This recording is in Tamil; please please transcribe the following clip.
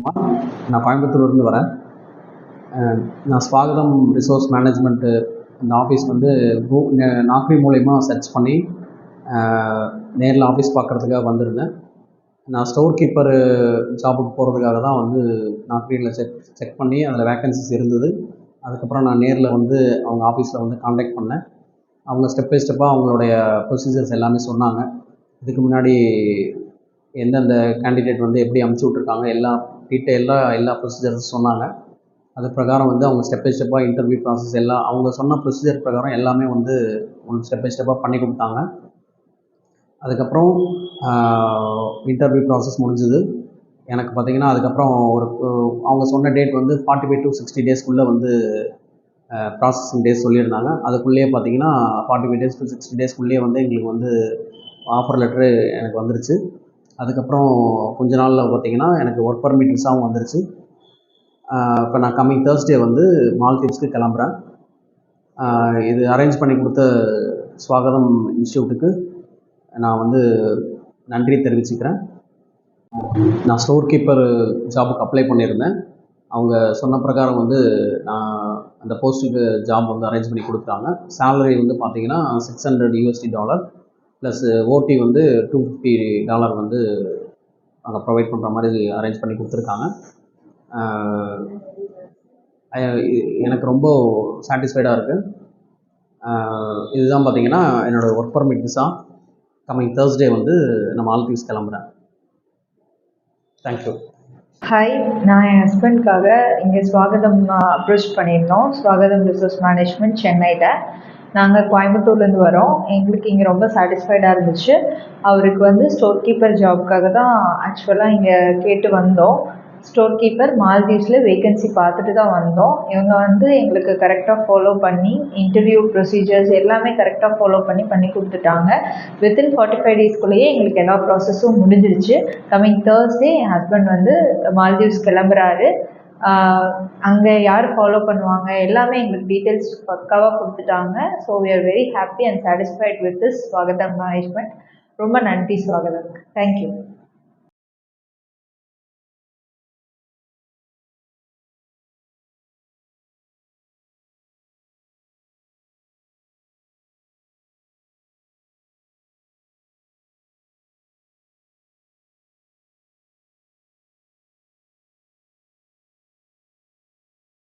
குமார். நான் கோயம்புத்தூர்லேருந்து வரேன். நான் ஸ்வாகதம் ரிசோர்ஸ் மேனேஜ்மெண்ட்டு இந்த ஆஃபீஸ் வந்து நாக்ரி மூலயமா சர்ச் பண்ணி நேரில் ஆஃபீஸ் பார்க்குறதுக்காக வந்திருந்தேன். நான் ஸ்டோர் கீப்பர் ஜாபுக்கு போகிறதுக்காக தான் வந்து நாக்ரியில் செக் பண்ணி அதில் வேக்கன்சிஸ் இருந்தது. அதுக்கப்புறம் நான் நேரில் வந்து அவங்க ஆஃபீஸில் வந்து காண்டாக்ட் பண்ணேன். அவங்க ஸ்டெப் பை ஸ்டெப்பாக அவங்களுடைய ப்ரொசீஜர்ஸ் எல்லாமே சொன்னாங்க. இதுக்கு முன்னாடி எந்தெந்த கேண்டிடேட் வந்து எப்படி அமுச்சு விட்ருக்காங்க எல்லா ப்ரொசீஜர்ஸும் சொன்னாங்க. அது பிரகாரம் வந்து அவங்க ஸ்டெப் பை ஸ்டெப்பாக இன்டர்வியூ ப்ராசஸ் எல்லாம் அவங்க சொன்ன ப்ரொசீஜர் பிரகாரம் எல்லாமே வந்து ஸ்டெப் பை ஸ்டெப்பாக பண்ணி கொடுத்தாங்க. அதுக்கப்புறம் இன்டர்வியூ ப்ராசஸ் முடிஞ்சுது. எனக்கு பார்த்திங்கன்னா அதுக்கப்புறம் அவங்க சொன்ன டேட் வந்து 45 to 60 டேஸ்க்குள்ளே வந்து ப்ராசஸிங் டேஸ் சொல்லியிருந்தாங்க. அதுக்குள்ளேயே பார்த்திங்கன்னா 45 days to 60 டேஸ்க்குள்ளேயே வந்து எங்களுக்கு வந்து ஆஃபர் லெட்ரு எனக்கு வந்துருச்சு. அதுக்கப்புறம் கொஞ்ச நாளில் பார்த்திங்கன்னா எனக்கு ஒர்க் பர்மிட் விசாவும் வந்துருச்சு. இப்போ நான் கம்மிங் தேர்ஸ்டே வந்து மால்தீவ்ஸ்க்கு கிளம்புறேன். இது அரேஞ்ச் பண்ணி கொடுத்த ஸ்வாகதம் இன்ஸ்டியூட்டுக்கு நான் வந்து நன்றி தெரிவிச்சுக்கிறேன். நான் ஸ்டோர் கீப்பர் ஜாபுக்கு அப்ளை பண்ணியிருந்தேன். அவங்க சொன்ன பிரகாரம் வந்து நான் அந்த போஸ்ட்டுக்கு ஜாப் வந்து அரேஞ்ச் பண்ணி கொடுத்தாங்க. சேலரி வந்து பார்த்திங்கன்னா $600 ப்ளஸ் ஓடி வந்து $250 வந்து அங்கே ப்ரொவைட் பண்ணுற மாதிரி அரேஞ்ச் பண்ணி கொடுத்துருக்காங்க. எனக்கு ரொம்ப சாட்டிஸ்ஃபைடாக இருக்குது. இதுதான் பார்த்திங்கன்னா என்னோடய work permit visa. Coming Thursday வந்து நான் மால்தீவ்ஸ் கிளம்புறேன். தேங்க்யூ. ஹாய், நான் என் ஹஸ்பண்ட்காக இங்கே ஸ்வாகதம் அப்ரோச் பண்ணியிருந்தோம். ஸ்வாகதம் ரிசோர்ஸ் மேனேஜ்மெண்ட் சென்னையில். நாங்கள் கோயம்புத்தூர்லேருந்து வரோம். எங்களுக்கு இங்கே ரொம்ப சாட்டிஸ்ஃபைடாக இருந்துச்சு. அவருக்கு வந்து ஸ்டோர் கீப்பர் ஜாப்க்காக தான் ஆக்சுவலாக இங்கே கேட்டு வந்தோம். ஸ்டோர் கீப்பர் மால்தீவ்ஸில் வேகன்சி பார்த்துட்டு தான் வந்தோம். இவங்க வந்து எங்களுக்கு கரெக்டாக ஃபாலோ பண்ணி இன்டர்வியூ ப்ரொசீஜர்ஸ் எல்லாமே கரெக்டாக ஃபாலோ பண்ணி கொடுத்துட்டாங்க. வித்தின் 45 டேஸ்க்குள்ளேயே எங்களுக்கு எல்லா ப்ராசஸும் முடிஞ்சிருச்சு. கம்மிங் தேர்ஸ்டே என் ஹஸ்பண்ட் வந்து மால்தீவ்ஸ் கிளம்புறாரு. அங்கே யார் ஃபாலோ பண்ணுவாங்க எல்லாமே எங்களுக்கு டீட்டெயில்ஸ் பக்காவாக கொடுத்துட்டாங்க. So we are very happy and satisfied with this Swagatham management. ரொம்ப நன்றி ஸ்வாகதம். தேங்க்யூ.